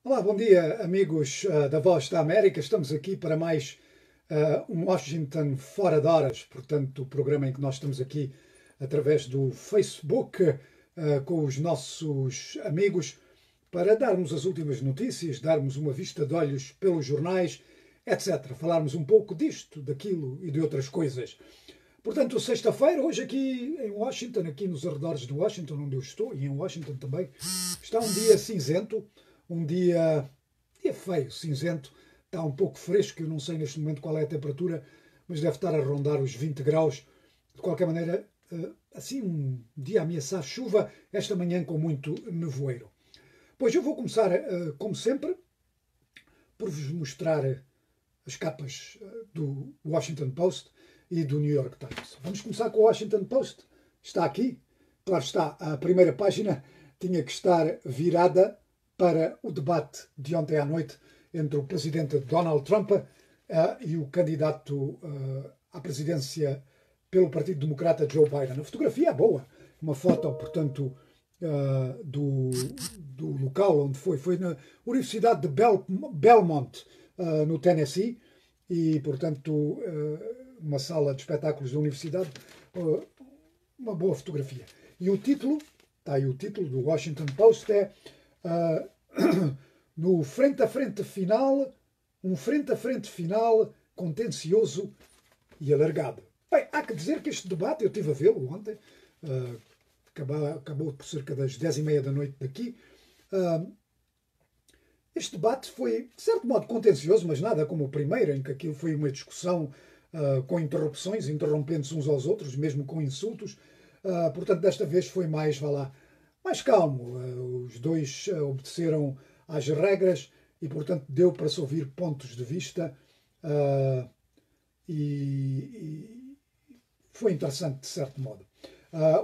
Olá, bom dia, amigos da Voz da América. Estamos aqui para mais um Washington Fora de Horas, portanto, o programa em que nós estamos aqui através do Facebook com os nossos amigos para darmos as últimas notícias, darmos uma vista de olhos pelos jornais, etc. Falarmos um pouco disto, daquilo e de outras coisas. Portanto, sexta-feira, hoje aqui em Washington, aqui nos arredores de Washington, onde eu estou, e em Washington também, está um dia cinzento, um dia feio, cinzento, está um pouco fresco, eu não sei neste momento qual é a temperatura, mas deve estar a rondar os 20 graus. De qualquer maneira, assim um dia a ameaçar chuva, esta manhã com muito nevoeiro. Pois eu vou começar, como sempre, por vos mostrar as capas do Washington Post e do New York Times. Vamos começar com o Washington Post. Está aqui. Claro está, a primeira página tinha que estar virada para o debate de ontem à noite entre o presidente Donald Trump e o candidato à presidência pelo Partido Democrata Joe Biden. A fotografia é boa. Uma foto, portanto, do local onde foi. Foi na Universidade de Belmont, no Tennessee, e, portanto, uma sala de espetáculos da universidade, uma boa fotografia. E o título, está aí o título do Washington Post, é no frente a frente final, um frente a frente final contencioso e alargado. Bem, há que dizer que este debate, eu estive a vê-lo ontem, acabou por cerca das 10h30 da noite daqui. Este debate foi, de certo modo, contencioso, mas nada como o primeiro, em que aquilo foi uma discussão com interrupções, interrompendo-se uns aos outros, mesmo com insultos. Portanto, desta vez foi mais, mais calmo. Os dois obedeceram às regras e, portanto, deu para se ouvir pontos de vista e foi interessante, de certo modo.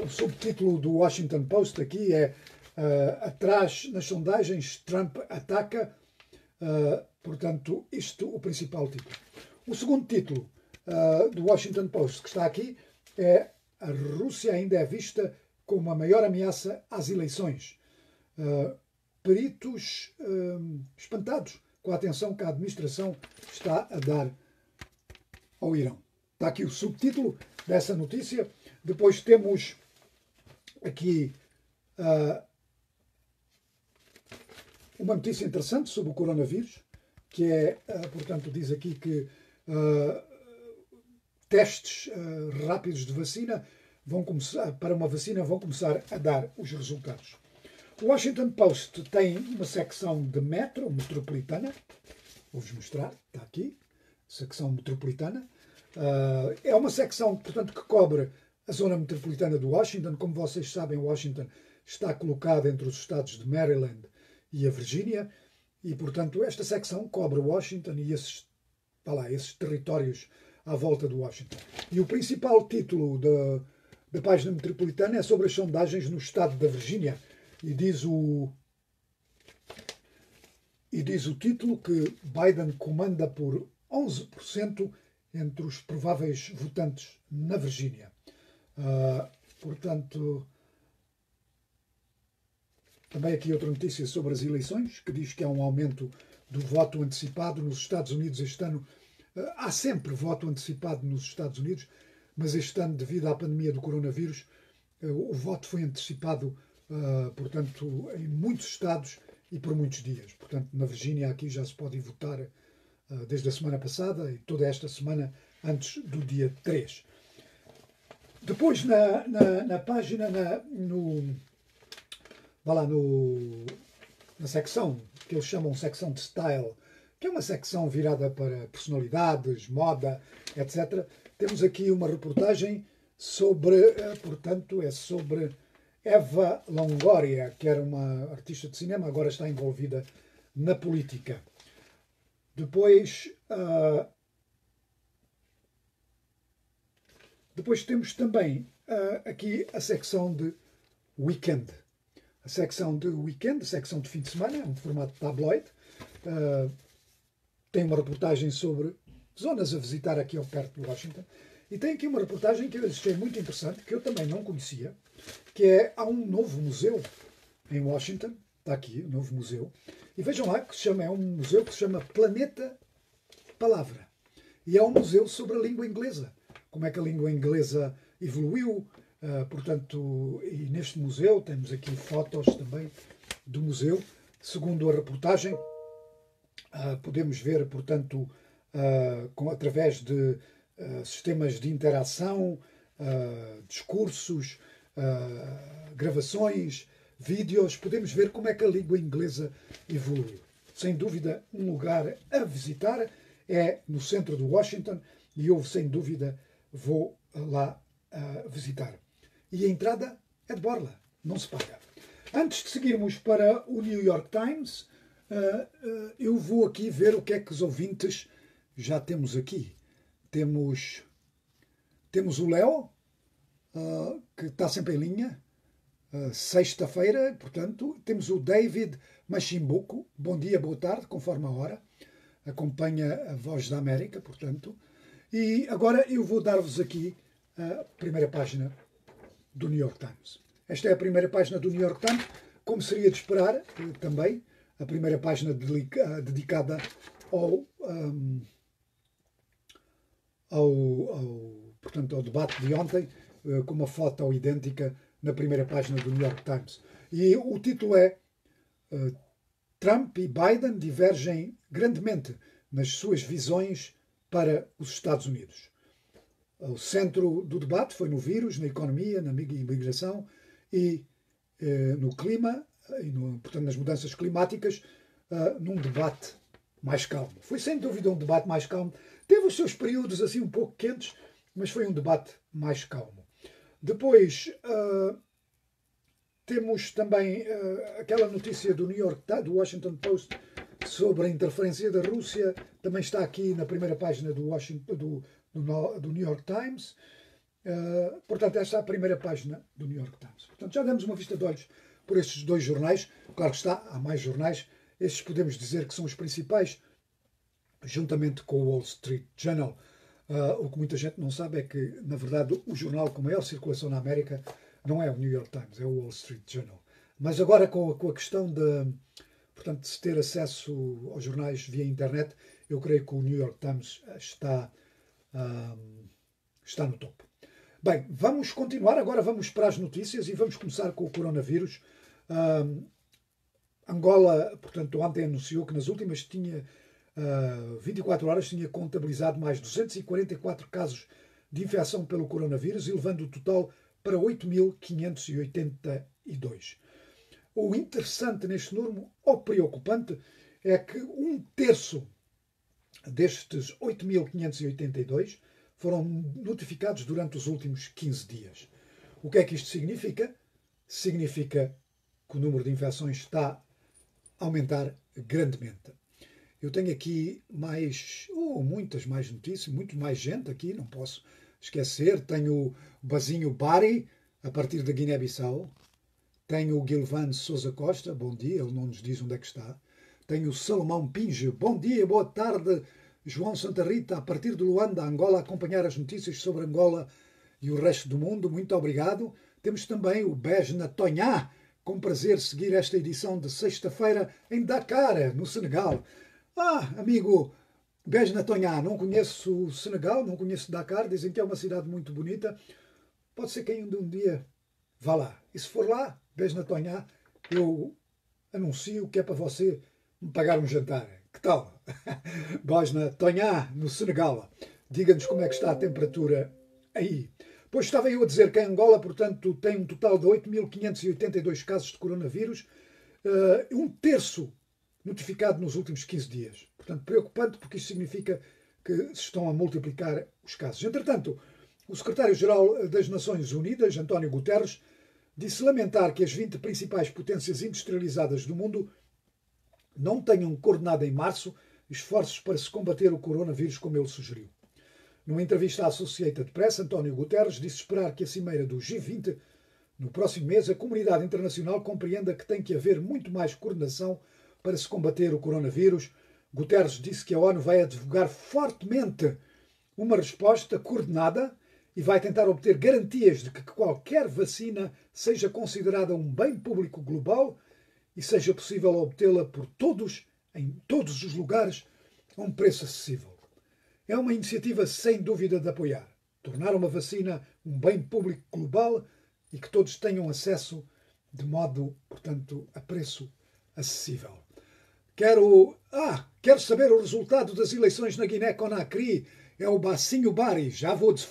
O subtítulo do Washington Post aqui é atrás nas sondagens, Trump ataca. Portanto, isto o principal título. O segundo título do Washington Post, que está aqui, é a Rússia ainda é vista como a maior ameaça às eleições. Peritos espantados com a atenção que a administração está a dar ao Irão. Está aqui o subtítulo dessa notícia. Depois temos aqui uma notícia interessante sobre o coronavírus, que é, portanto, diz aqui que testes rápidos de vacina para uma vacina vão começar a dar os resultados. O Washington Post tem uma secção de metro, metropolitana. Vou-vos mostrar, está aqui, secção metropolitana. É uma secção, portanto, que cobre a zona metropolitana de Washington. Como vocês sabem, Washington está colocada entre os estados de Maryland e a Virgínia. E, portanto, esta secção cobre Washington e esses territórios à volta de Washington. E o principal título da página metropolitana é sobre as sondagens no estado da Virgínia. E diz o título que Biden comanda por 11% entre os prováveis votantes na Virgínia. Portanto, também aqui outra notícia sobre as eleições, que diz que há um aumento do voto antecipado nos Estados Unidos este ano. Há sempre voto antecipado nos Estados Unidos, mas este ano, devido à pandemia do coronavírus, o voto foi antecipado, portanto, em muitos estados e por muitos dias. Portanto, na Virgínia aqui já se pode votar desde a semana passada e toda esta semana antes do dia 3. Depois, na página, na secção que eles chamam secção de style, que é uma secção virada para personalidades, moda, etc. Temos aqui uma reportagem sobre, portanto, é sobre Eva Longoria, que era uma artista de cinema, agora está envolvida na política. Depois temos também aqui a secção de weekend. A secção de weekend, a secção de fim de semana, em formato tabloide. Tem uma reportagem sobre zonas a visitar aqui ao perto de Washington. E tem aqui uma reportagem que eu achei muito interessante, que eu também não conhecia, que é, há um novo museu em Washington, Está aqui o novo museu. E vejam lá que é um museu que se chama Planeta Palavra. E é um museu sobre a língua inglesa. Como é que a língua inglesa evoluiu. Portanto, e neste museu temos aqui fotos também do museu. Segundo a reportagem, podemos ver, portanto, através de sistemas de interação, discursos, gravações, vídeos, podemos ver como é que a língua inglesa evoluiu. Sem dúvida, um lugar a visitar é no centro de Washington e eu, sem dúvida, vou lá visitar. E a entrada é de borla, não se paga. Antes de seguirmos para o New York Times, eu vou aqui ver o que é que os ouvintes já temos aqui. Temos o Léo, que está sempre em linha, sexta-feira, portanto. Temos o David Machimbuco, bom dia, boa tarde, conforme a hora. Acompanha a Voz da América, portanto. E agora eu vou dar-vos aqui a primeira página do New York Times. Esta é a primeira página do New York Times, como seria de esperar, também, a primeira página dedicada portanto, ao debate de ontem, com uma foto idêntica na primeira página do New York Times. E o título é Trump e Biden divergem grandemente nas suas visões para os Estados Unidos. O centro do debate foi no vírus, na economia, na imigração e no clima, e portanto nas mudanças climáticas, num debate mais calmo. Foi sem dúvida um debate mais calmo. Teve os seus períodos assim um pouco quentes, mas foi um debate mais calmo. Depois temos também aquela notícia do do Washington Post sobre a interferência da Rússia. Também está aqui na primeira página do New York Times. Portanto, esta é a primeira página do New York Times. Portanto, já demos uma vista de olhos por estes dois jornais. Claro que há mais jornais. Estes podemos dizer que são os principais, juntamente com o Wall Street Journal. O que muita gente não sabe é que, na verdade, o jornal com maior circulação na América não é o New York Times, é o Wall Street Journal. Mas agora, com a questão portanto, de se ter acesso aos jornais via internet, eu creio que o New York Times está no topo. Bem, vamos continuar. Agora vamos para as notícias e vamos começar com o coronavírus. Angola, portanto, ontem anunciou que nas últimas 24 horas tinha contabilizado mais 244 casos de infecção pelo coronavírus, elevando o total para 8.582. O interessante neste número, ou preocupante, é que um terço destes 8.582 foram notificados durante os últimos 15 dias. O que é que isto significa? Significa que o número de infecções está a aumentar grandemente. Eu tenho aqui muitas mais notícias, muito mais gente aqui, não posso esquecer. Tenho o Basinho Bari, a partir da Guiné-Bissau. Tenho o Guilvan Sousa Costa, bom dia, ele não nos diz onde é que está. Tenho o Salomão Pinge, bom dia, boa tarde. João Santa Rita, a partir de Luanda, Angola, a acompanhar as notícias sobre Angola e o resto do mundo. Muito obrigado. Temos também o Besna Tonhá, com prazer seguir esta edição de sexta-feira em Dakar, no Senegal. Amigo Besna Tonhá, não conheço o Senegal, não conheço Dakar, dizem que é uma cidade muito bonita. Pode ser que ainda um dia vá lá. E se for lá, Besna Tonhá, eu anuncio que é para você me pagar um jantar. Que tal? Besna Tonhá, no Senegal. Diga-nos como é que está a temperatura aí. Pois estava eu a dizer que em Angola, portanto, tem um total de 8.582 casos de coronavírus, um terço notificado nos últimos 15 dias. Portanto, preocupante, porque isto significa que se estão a multiplicar os casos. Entretanto, o secretário-geral das Nações Unidas, António Guterres, disse lamentar que as 20 principais potências industrializadas do mundo não tenham coordenado em março esforços para se combater o coronavírus como ele sugeriu. Numa entrevista à Associated Press, António Guterres disse esperar que a cimeira do G20, no próximo mês, a comunidade internacional compreenda que tem que haver muito mais coordenação para se combater o coronavírus. Guterres disse que a ONU vai advogar fortemente uma resposta coordenada e vai tentar obter garantias de que qualquer vacina seja considerada um bem público global e seja possível obtê-la por todos, em todos os lugares, a um preço acessível. É uma iniciativa sem dúvida de apoiar. Tornar uma vacina um bem público global e que todos tenham acesso de modo, portanto, a preço acessível. Quero saber o resultado das eleições na Guiné-Conakry. É o Bacinho Bari. Já vamos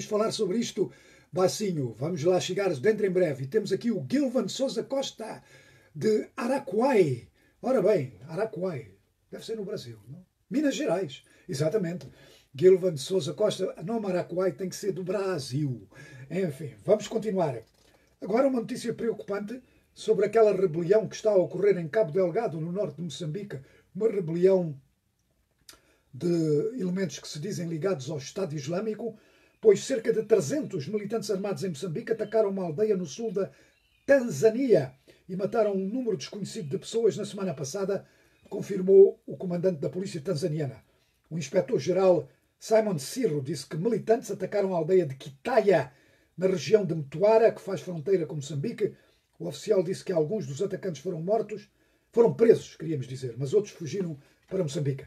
falar sobre isto, Bacinho. Vamos lá chegar dentro em breve. E temos aqui o Gilvan Sousa Costa, de Araquai. Ora bem, Araquai. Deve ser no Brasil, não? Minas Gerais, exatamente. Gilvan Sousa Costa, nome Araquai tem que ser do Brasil. Enfim, vamos continuar. Agora uma notícia preocupante sobre aquela rebelião que está a ocorrer em Cabo Delgado, no norte de Moçambique. Uma rebelião de elementos que se dizem ligados ao Estado Islâmico, pois cerca de 300 militantes armados em Moçambique atacaram uma aldeia no sul da Tanzânia e mataram um número desconhecido de pessoas na semana passada, confirmou o comandante da polícia tanzaniana. O inspetor-geral Simon Sirro disse que militantes atacaram a aldeia de Quitaia, na região de Mtuara, que faz fronteira com Moçambique. O oficial disse que alguns dos atacantes foram presos, queríamos dizer, mas outros fugiram para Moçambique.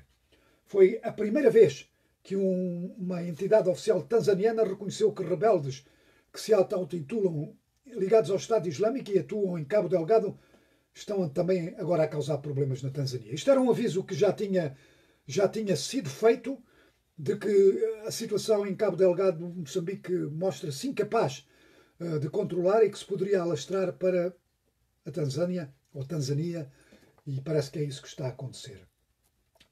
Foi a primeira vez que uma entidade oficial tanzaniana reconheceu que rebeldes que se auto-intitulam ligados ao Estado Islâmico e atuam em Cabo Delgado estão também agora a causar problemas na Tanzânia. Isto era um aviso que já tinha sido feito, de que a situação em Cabo Delgado, Moçambique, mostra-se incapaz de controlar e que se poderia alastrar para a Tanzânia, ou Tanzânia, e parece que é isso que está a acontecer.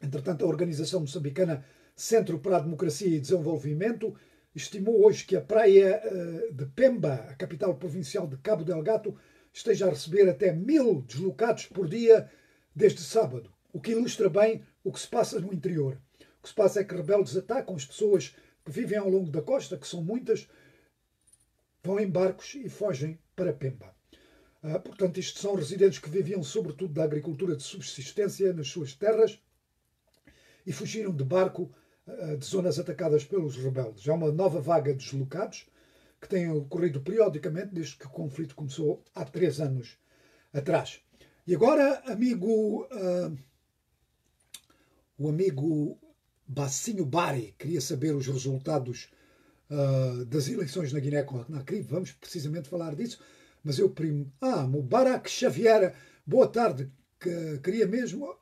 Entretanto, a organização moçambicana Centro para a Democracia e Desenvolvimento estimou hoje que a praia de Pemba, a capital provincial de Cabo Delgado, esteja a receber até 1000 deslocados por dia desde sábado, o que ilustra bem o que se passa no interior. O que se passa é que rebeldes atacam as pessoas que vivem ao longo da costa, que são muitas, vão em barcos e fogem para Pemba. Portanto, isto são residentes que viviam sobretudo da agricultura de subsistência nas suas terras e fugiram de barco de zonas atacadas pelos rebeldes. Há uma nova vaga de deslocados que tem ocorrido periodicamente desde que o conflito começou há 3 anos atrás. E agora, o amigo Bacinho Bari queria saber os resultados das eleições na Guiné-Conakry. Vamos precisamente falar disso. Mas eu Mubarak Xavier, boa tarde. Queria mesmo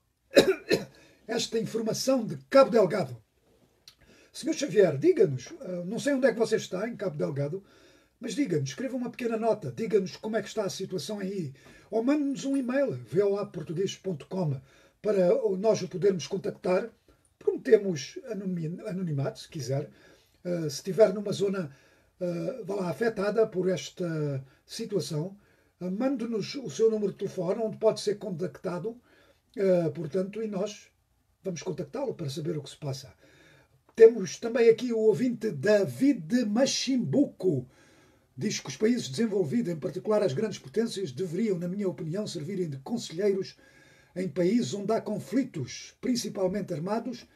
esta informação de Cabo Delgado. Senhor Xavier, diga-nos, não sei onde é que você está, em Cabo Delgado, mas diga-nos, escreva uma pequena nota, diga-nos como é que está a situação aí, ou mande-nos um e-mail, voaportuguês.com, para nós o podermos contactar. Prometemos anonimato, se quiser. Se estiver numa zona afetada por esta situação, mande-nos o seu número de telefone, onde pode ser contactado, portanto, e nós vamos contactá-lo para saber o que se passa. Temos também aqui o ouvinte David Machimbuco. Diz que os países desenvolvidos, em particular as grandes potências, deveriam, na minha opinião, servirem de conselheiros em países onde há conflitos, principalmente armados,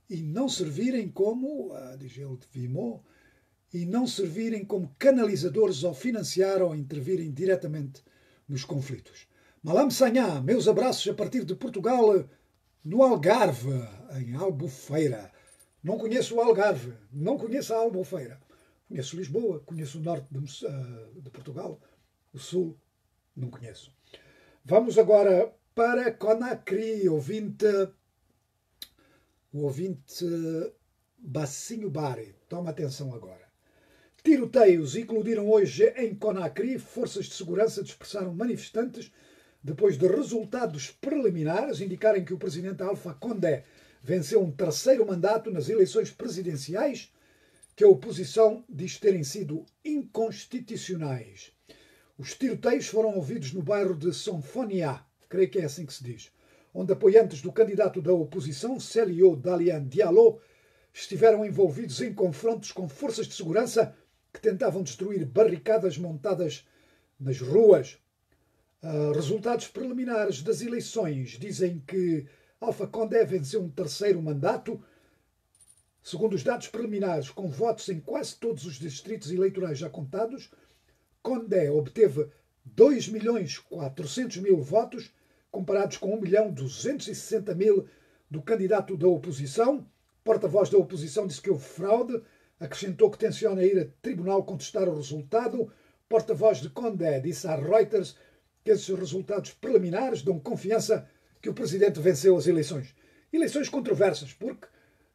e não servirem como, diz ele de Vimó, e não servirem como canalizadores ou financiar ou intervirem diretamente nos conflitos. Malam Sanhá, meus abraços a partir de Portugal, no Algarve, em Albufeira. Não conheço o Algarve, não conheço a Albufeira. Conheço Lisboa, conheço o norte de Portugal, o sul, não conheço. Vamos agora para Conakry, o ouvinte Bacinho Bari. Toma atenção agora. Tiroteios eclodiram hoje em Conakry. Forças de segurança dispersaram manifestantes depois de resultados preliminares indicarem que o presidente Alpha Condé venceu um 3º mandato nas eleições presidenciais, que a oposição diz terem sido inconstitucionais. Os tiroteios foram ouvidos no bairro de Sonfonia, creio que é assim que se diz, onde apoiantes do candidato da oposição, Célio Dalian Diallo, estiveram envolvidos em confrontos com forças de segurança que tentavam destruir barricadas montadas nas ruas. Resultados preliminares das eleições dizem que Alpha Condé venceu um 3º mandato. Segundo os dados preliminares, com votos em quase todos os distritos eleitorais já contados, Condé obteve 2.400.000 votos, comparados com 1.260.000 do candidato da oposição. O porta-voz da oposição disse que houve fraude, acrescentou que tenciona ir a tribunal contestar o resultado. O porta-voz de Condé disse à Reuters que esses resultados preliminares dão confiança que o presidente venceu as eleições. Eleições controversas, porque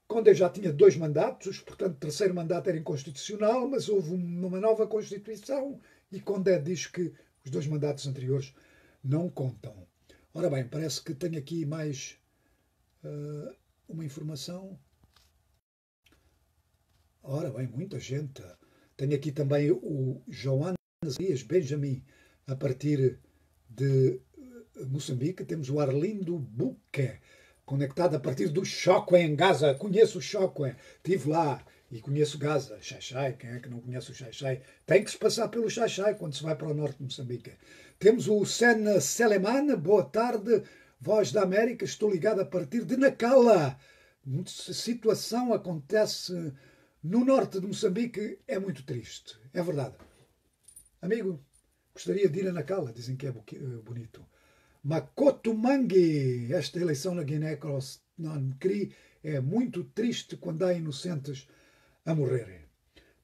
Condé já tinha 2 mandatos, portanto o terceiro mandato era inconstitucional, mas houve uma nova Constituição e Condé diz que os 2 mandatos anteriores não contam. Ora bem, parece que tenho aqui mais uma informação. Ora bem, muita gente. Tenho aqui também o João Dias Benjamin, a partir de Moçambique. Temos o Arlindo Buque, conectado a partir do Chocó, em Gaza. Conheço o Chocó, estive lá e conheço Gaza. Xai-Xai, quem é que não conhece o Xai-Xai? Tem que se passar pelo Xai-Xai quando se vai para o norte de Moçambique. Temos o Sen Seleman, boa tarde, Voz da América, estou ligado a partir de Nacala. A situação acontece no norte de Moçambique, é muito triste, é verdade. Amigo, gostaria de ir a Nacala, dizem que é bonito. Makoto Mangue, esta eleição na Guiné-Conakry é muito triste quando há inocentes a morrerem.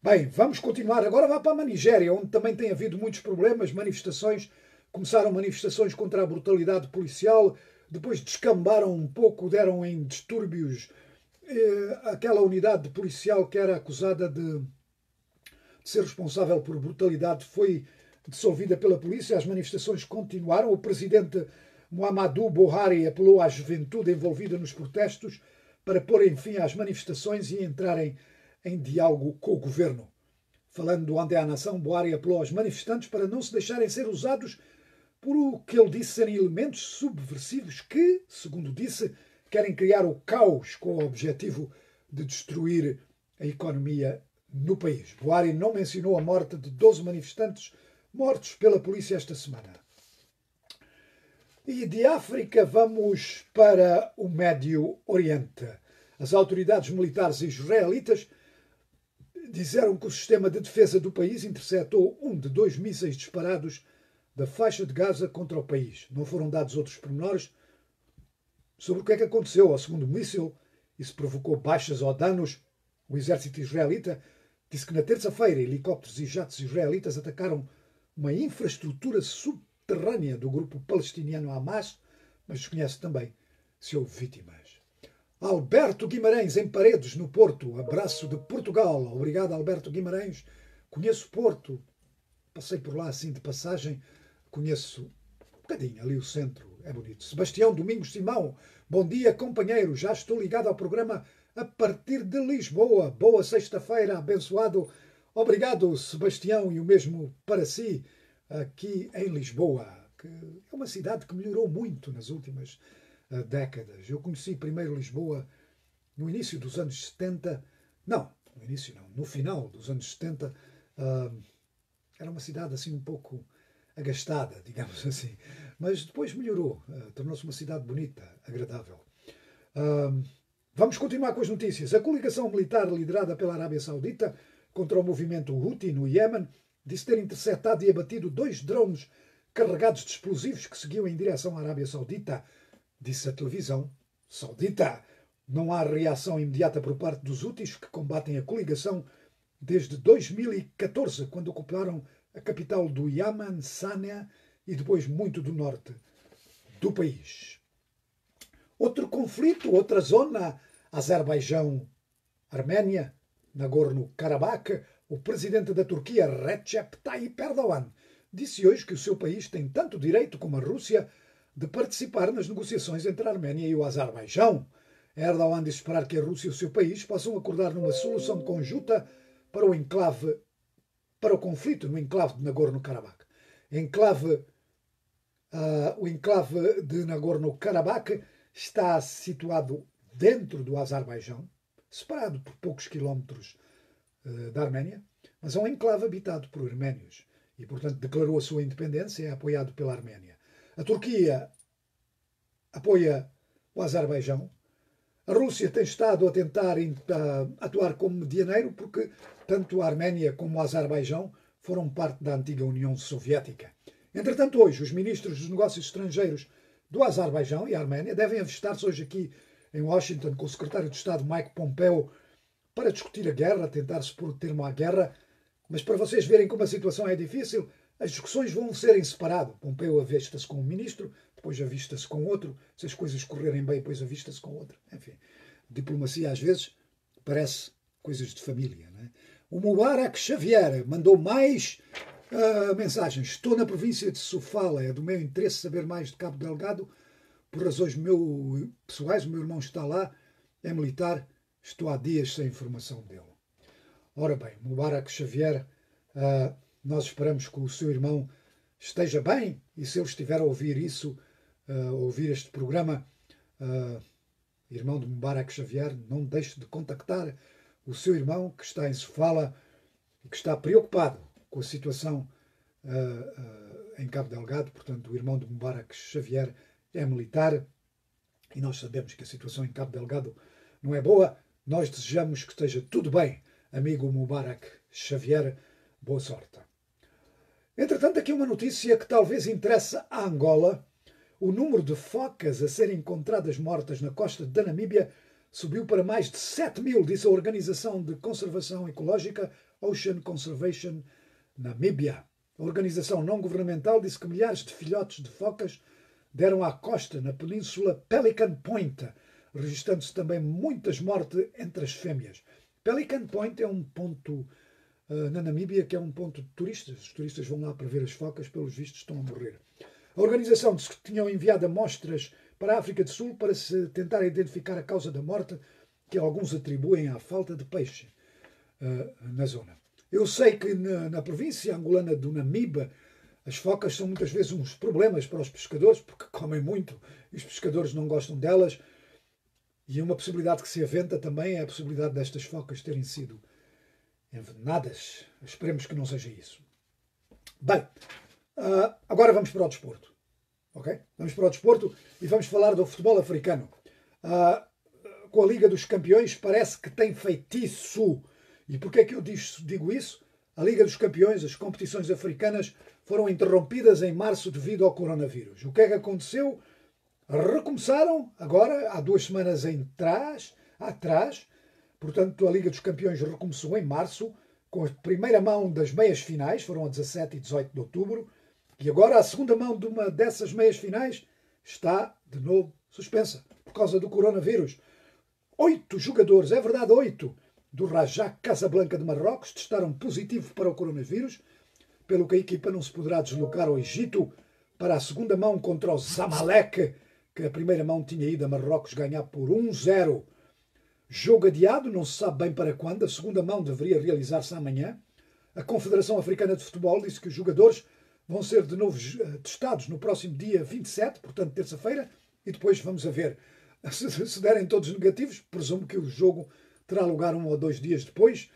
Bem, vamos continuar. Agora vá para a Nigéria, onde também tem havido muitos problemas, manifestações. Começaram manifestações contra a brutalidade policial, depois descambaram um pouco, deram em distúrbios. Aquela unidade policial que era acusada de ser responsável por brutalidade foi dissolvida pela polícia. As manifestações continuaram. O presidente Muhammadu Buhari apelou à juventude envolvida nos protestos para porem fim às manifestações e entrarem em diálogo com o governo. Falando do Ande à Nação, Buhari apelou aos manifestantes para não se deixarem ser usados por o que ele disse serem elementos subversivos que, segundo disse, querem criar o caos com o objetivo de destruir a economia no país. Buhari não mencionou a morte de 12 manifestantes mortos pela polícia esta semana. E de África vamos para o Médio Oriente. As autoridades militares israelitas disseram que o sistema de defesa do país interceptou um de 2 mísseis disparados da faixa de Gaza contra o país. Não foram dados outros pormenores sobre o que é que aconteceu ao segundo míssil e se provocou baixas ou danos. O exército israelita disse que na terça-feira helicópteros e jatos israelitas atacaram uma infraestrutura subterrânea do grupo palestiniano Hamas, mas desconhece também se houve vítimas. Alberto Guimarães, em Paredes, no Porto. Abraço de Portugal. Obrigado, Alberto Guimarães. Conheço Porto. Passei por lá assim de passagem. Conheço um bocadinho ali o centro. É bonito. Sebastião Domingos Simão. Bom dia, companheiro. Já estou ligado ao programa a partir de Lisboa. Boa sexta-feira, abençoado. Obrigado, Sebastião, e o mesmo para si, aqui em Lisboa, que é uma cidade que melhorou muito nas últimas décadas. Eu conheci primeiro Lisboa no início dos anos 70. Não, no início não. No final dos anos 70, era uma cidade assim um pouco agastada, digamos assim. Mas depois melhorou. Tornou-se uma cidade bonita, agradável. Vamos continuar com as notícias. A coligação militar liderada pela Arábia Saudita contra o movimento Houthi no Iémen disse ter interceptado e abatido 2 drones carregados de explosivos que seguiam em direção à Arábia Saudita, disse a televisão saudita. Não há reação imediata por parte dos Houthis, que combatem a coligação desde 2014, quando ocuparam a capital do Iémen, Sânia, e depois muito do norte do país. Outro conflito, outra zona, Azerbaijão-Arménia, Nagorno-Karabakh. O presidente da Turquia, Recep Tayyip Erdogan, disse hoje que o seu país tem tanto direito como a Rússia de participar nas negociações entre a Arménia e o Azerbaijão. Erdogan disse esperar que a Rússia e o seu país possam acordar numa solução conjunta para o conflito no enclave de Nagorno-Karabakh. O enclave de Nagorno-Karabakh está situado dentro do Azerbaijão, separado por poucos quilómetros da Arménia, mas é um enclave habitado por arménios e, portanto, declarou a sua independência e é apoiado pela Arménia. A Turquia apoia o Azerbaijão. A Rússia tem estado a tentar atuar como medianeiro porque tanto a Arménia como o Azerbaijão foram parte da antiga União Soviética. Entretanto, hoje, os ministros dos Negócios Estrangeiros do Azerbaijão e a Arménia devem avistar-se hoje aqui em Washington com o secretário de Estado Mike Pompeo para discutir a guerra, tentar se pôr o termo à guerra. Mas para vocês verem como a situação é difícil, as discussões vão ser em separado. Pompeo avista-se com um ministro, depois avista-se com outro. Se as coisas correrem bem, depois avista-se com outro. Enfim, diplomacia às vezes parece coisas de família, não é? O Mubarak Xavier mandou mais mensagens. Estou na província de Sofala. É do meu interesse saber mais de Cabo Delgado. Por razões pessoais, o meu irmão está lá, é militar. Estou há dias sem informação dele. Ora bem, Mubarak Xavier, nós esperamos que o seu irmão esteja bem, e se ele estiver a ouvir isso, ouvir este programa, irmão de Mubarak Xavier, não deixe de contactar o seu irmão que está em Sofala e que está preocupado com a situação em Cabo Delgado. Portanto, o irmão de Mubarak Xavier é militar e nós sabemos que a situação em Cabo Delgado não é boa. Nós desejamos que esteja tudo bem, amigo Mubarak Xavier. Boa sorte. Entretanto, aqui uma notícia que talvez interesse a Angola. O número de focas a serem encontradas mortas na costa da Namíbia subiu para mais de 7.000, diz a Organização de Conservação Ecológica Ocean Conservation Namíbia. A organização não-governamental disse que milhares de filhotes de focas deram à costa na península Pelican Point, registrando-se também muitas mortes entre as fêmeas. Pelican Point é um ponto na Namíbia que é um ponto de turistas. Os turistas vão lá para ver as focas, pelos vistos estão a morrer. A organização disse que tinham enviado amostras para a África do Sul para se tentar identificar a causa da morte, que alguns atribuem à falta de peixe na zona. Eu sei que na província angolana do Namibe as focas são muitas vezes uns problemas para os pescadores, porque comem muito e os pescadores não gostam delas. E uma possibilidade que se aventa também é a possibilidade destas focas terem sido envenenadas. Esperemos que não seja isso. Bem, agora vamos para o desporto. Okay? Vamos para o desporto e vamos falar do futebol africano. Com a Liga dos Campeões parece que tem feitiço. E porquê é que eu digo isso? A Liga dos Campeões, as competições africanas, foram interrompidas em março devido ao coronavírus. O que é que aconteceu? Recomeçaram agora, há 2 semanas atrás. Portanto, a Liga dos Campeões recomeçou em março, com a primeira mão das meias finais, foram a 17 e 18 de outubro, e agora a segunda mão de uma dessas meias finais está de novo suspensa, por causa do coronavírus. 8 jogadores, é verdade, 8, do Raja Casablanca de Marrocos testaram positivo para o coronavírus, pelo que a equipa não se poderá deslocar ao Egito para a segunda mão contra o Zamalek, que a primeira mão tinha ido a Marrocos ganhar por 1-0. Jogo adiado, não se sabe bem para quando, a segunda mão deveria realizar-se amanhã. A Confederação Africana de Futebol disse que os jogadores vão ser de novo testados no próximo dia 27, portanto terça-feira, e depois vamos a ver. Se derem todos negativos, presumo que o jogo terá lugar 1 ou 2 dias depois,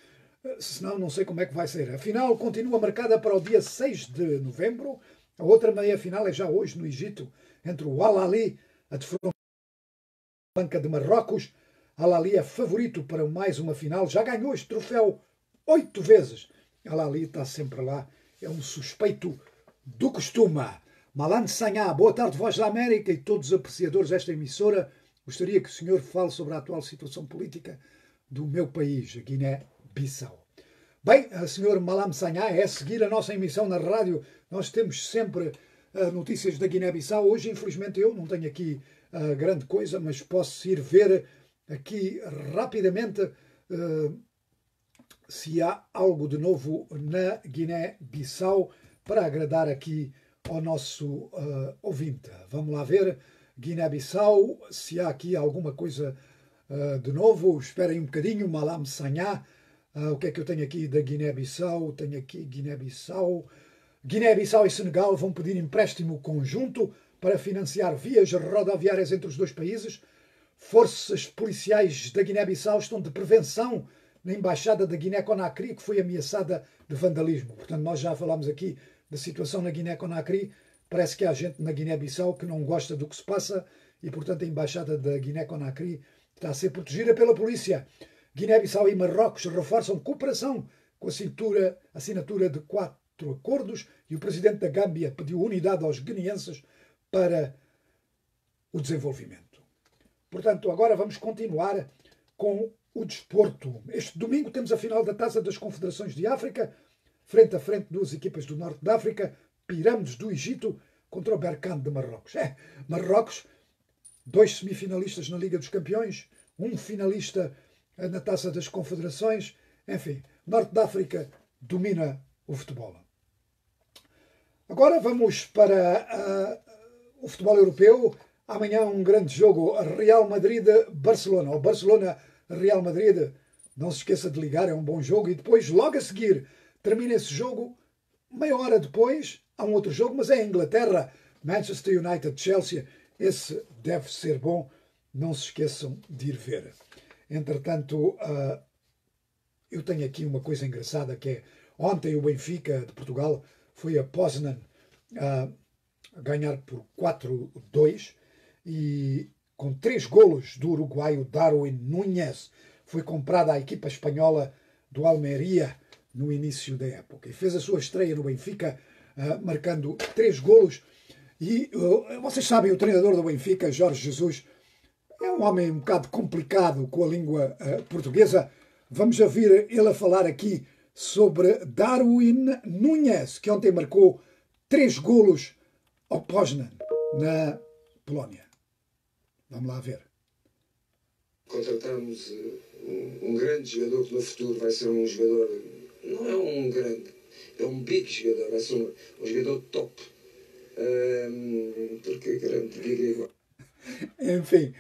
senão não sei como é que vai ser. A final continua marcada para o dia 6 de novembro, a outra meia-final é já hoje no Egito, entre o Al Ahly, a de Branca de Marrocos. Al Ahly é favorito para mais uma final, já ganhou este troféu 8 vezes. Al Ahly está sempre lá, é um suspeito do costume. Malan Sanhá, boa tarde, Voz da América e todos os apreciadores desta emissora. Gostaria que o senhor fale sobre a atual situação política do meu país, a Guiné-Bissau. Bem, senhor Malam Sanhá, é seguir a nossa emissão na rádio. Nós temos sempre notícias da Guiné-Bissau. Hoje, infelizmente, eu não tenho aqui grande coisa, mas posso ir ver aqui rapidamente se há algo de novo na Guiné-Bissau para agradar aqui ao nosso ouvinte. Vamos lá ver, Guiné-Bissau, se há aqui alguma coisa de novo. Esperem um bocadinho, Malam Sanhá. O que é que eu tenho aqui da Guiné-Bissau? Tenho aqui Guiné-Bissau. Guiné-Bissau e Senegal vão pedir empréstimo conjunto para financiar vias rodoviárias entre os dois países. Forças policiais da Guiné-Bissau estão de prevenção na embaixada da Guiné-Conakry, que foi ameaçada de vandalismo. Portanto, nós já falámos aqui da situação na Guiné-Conakry. Parece que há gente na Guiné-Bissau que não gosta do que se passa e, portanto, a embaixada da Guiné-Conakry está a ser protegida pela polícia. Guiné-Bissau e Marrocos reforçam cooperação com a assinatura de 4 acordos e o presidente da Gâmbia pediu unidade aos guineenses para o desenvolvimento. Portanto, agora vamos continuar com o desporto. Este domingo temos a final da Taça das Confederações de África, frente a frente duas equipas do Norte da África, Pirâmides do Egito contra o Berkane de Marrocos. Marrocos, 2 semifinalistas na Liga dos Campeões, um finalista na Taça das Confederações, enfim, Norte da África domina o futebol. Agora vamos para o futebol europeu. Amanhã um grande jogo, Real Madrid-Barcelona. O Barcelona-Real Madrid, não se esqueça de ligar, é um bom jogo. E depois, logo a seguir, termina esse jogo. Meia hora depois, há um outro jogo, mas é a Inglaterra, Manchester United-Chelsea. Esse deve ser bom, não se esqueçam de ir ver. Entretanto, eu tenho aqui uma coisa engraçada, que é, ontem o Benfica de Portugal foi a Poznan ganhar por 4-2 e com 3 golos do uruguaio Darwin Núñez. Foi comprada à equipa espanhola do Almeria no início da época e fez a sua estreia no Benfica marcando 3 golos. E vocês sabem, o treinador do Benfica, Jorge Jesus, é um homem um bocado complicado com a língua portuguesa. Vamos ouvir ele a falar aqui sobre Darwin Núñez, que ontem marcou 3 golos ao Poznan, na Polónia. Vamos lá ver. Contratamos um grande jogador que no futuro vai ser um jogador, não é um grande, é um big jogador, vai ser um jogador top. Porque grande, big é igual. Enfim,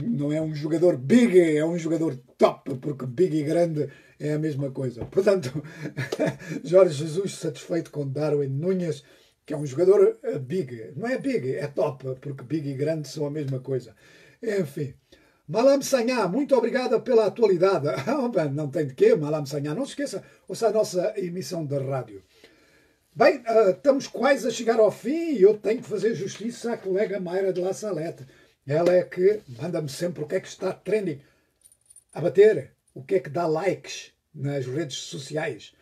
não é um jogador big, é um jogador top, porque big e grande é a mesma coisa. Portanto, Jorge Jesus satisfeito com Darwin Núñez, que é um jogador big. Não é big, é top, porque big e grande são a mesma coisa. Enfim, Malam Sanhá, muito obrigada pela atualidade. Não tem de quê, Malam Sanhá. Não se esqueça, ouça a nossa emissão da rádio. Bem, estamos quase a chegar ao fim e eu tenho que fazer justiça à colega Mayra de La Salette. Ela é que manda-me sempre o que é que está trending a bater, o que é que dá likes nas redes sociais.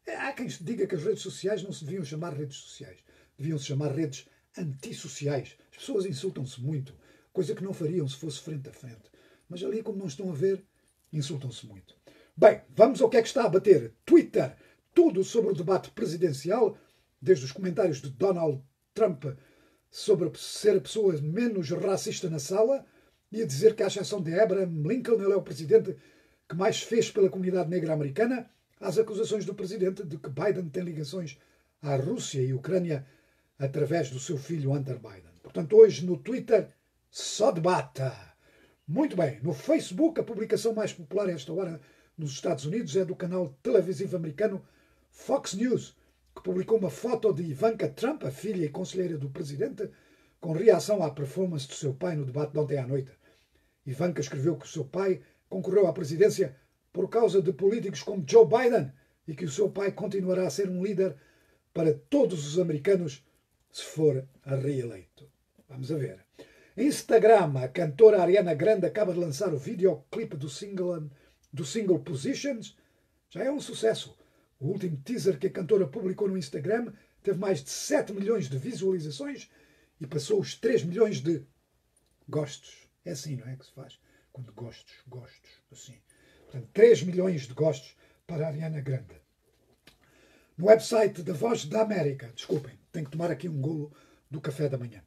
Há quem diga que as redes sociais não se deviam chamar redes sociais, deviam se chamar redes antissociais. As pessoas insultam-se muito, coisa que não fariam se fosse frente a frente. Mas ali, como não estão a ver, insultam-se muito. Bem, vamos ao que é que está a bater. Twitter. Tudo sobre o debate presidencial, desde os comentários de Donald Trump sobre ser a pessoa menos racista na sala e a dizer que, à exceção de Abraham Lincoln, ele é o presidente que mais fez pela comunidade negra americana, às acusações do presidente de que Biden tem ligações à Rússia e Ucrânia através do seu filho Hunter Biden. Portanto, hoje no Twitter, só debate. Muito bem. No Facebook, a publicação mais popular a esta hora nos Estados Unidos é do canal televisivo americano Fox News, que publicou uma foto de Ivanka Trump, a filha e conselheira do presidente, com reação à performance do seu pai no debate de ontem à noite. Ivanka escreveu que o seu pai concorreu à presidência por causa de políticos como Joe Biden e que o seu pai continuará a ser um líder para todos os americanos se for reeleito. Vamos a ver. Instagram, a cantora Ariana Grande acaba de lançar o videoclipe do single Positions. Já é um sucesso. O último teaser que a cantora publicou no Instagram teve mais de 7 milhões de visualizações e passou os 3 milhões de gostos. É assim, não é que se faz? Quando gostos, assim. Portanto, 3 milhões de gostos para a Ariana Grande. No website da Voz da América, desculpem, tenho que tomar aqui um golo do café da manhã.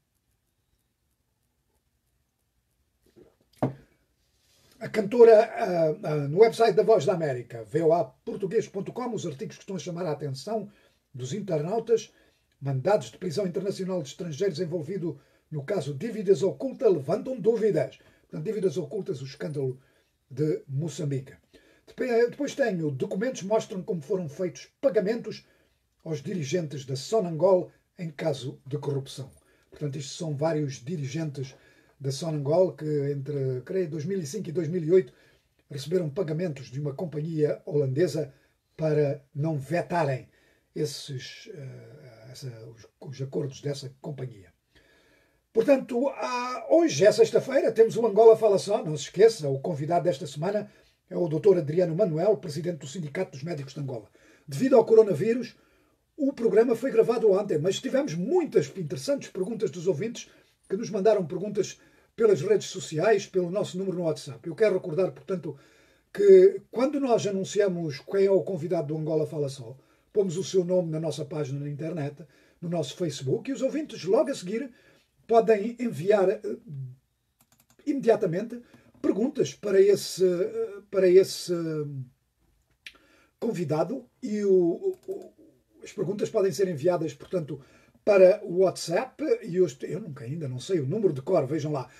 A cantora, no website da Voz da América, voaportuguês.com, os artigos que estão a chamar a atenção dos internautas, mandados de prisão internacional de estrangeiros envolvidos no caso Dívidas Ocultas, levantam dúvidas. Portanto, Dívidas Ocultas, o escândalo de Moçambique. Depois tenho documentos que mostram como foram feitos pagamentos aos dirigentes da Sonangol em caso de corrupção. Portanto, isto são vários dirigentes da Sonangol que entre, creio, 2005 e 2008 receberam pagamentos de uma companhia holandesa para não vetarem os acordos dessa companhia. Portanto, hoje é sexta-feira, temos o Angola Fala Só, não se esqueça, o convidado desta semana é o Dr. Adriano Manuel, presidente do Sindicato dos Médicos de Angola. Devido ao coronavírus, o programa foi gravado ontem, mas tivemos muitas interessantes perguntas dos ouvintes que nos mandaram perguntas pelas redes sociais, pelo nosso número no WhatsApp. Eu quero recordar, portanto, que quando nós anunciamos quem é o convidado do Angola Fala Só, pomos o seu nome na nossa página na internet, no nosso Facebook, e os ouvintes logo a seguir podem enviar imediatamente perguntas para esse convidado, e as perguntas podem ser enviadas, portanto, para o WhatsApp, e eu ainda não sei o número de cor, vejam lá.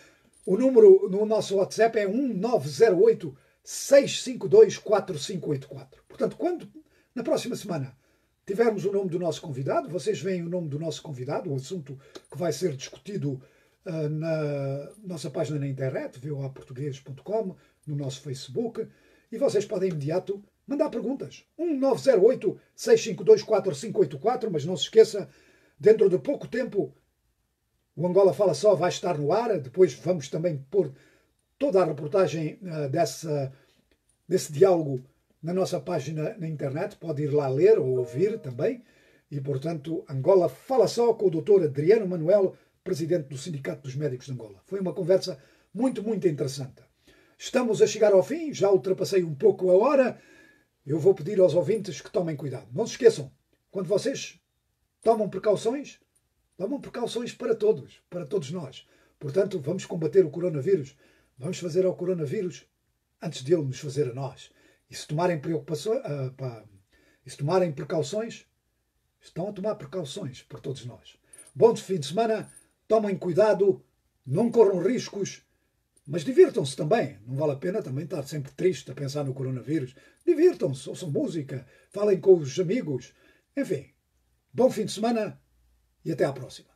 O número no nosso WhatsApp é 1908 652 4584. Portanto, quando na próxima semana tivermos o nome do nosso convidado, vocês veem o nome do nosso convidado, o assunto que vai ser discutido na nossa página na internet, voaportugues.com, no nosso Facebook, e vocês podem imediato mandar perguntas. 1908 652 4584, mas não se esqueça, dentro de pouco tempo o Angola Fala Só vai estar no ar. Depois vamos também pôr toda a reportagem desse diálogo na nossa página na internet. Pode ir lá ler ou ouvir também. E, portanto, Angola Fala Só com o Dr. Adriano Manuel, presidente do Sindicato dos Médicos de Angola. Foi uma conversa muito, muito interessante. Estamos a chegar ao fim, já ultrapassei um pouco a hora. Eu vou pedir aos ouvintes que tomem cuidado. Não se esqueçam, quando vocês tomam precauções para todos nós. Portanto, vamos combater o coronavírus. Vamos fazer ao coronavírus antes de ele nos fazer a nós. E se tomarem precauções, estão a tomar precauções por todos nós. Bom fim de semana, tomem cuidado, não corram riscos, mas divirtam-se também. Não vale a pena também estar sempre triste a pensar no coronavírus. Divirtam-se, ouçam música, falem com os amigos. Enfim, bom fim de semana e até à próxima.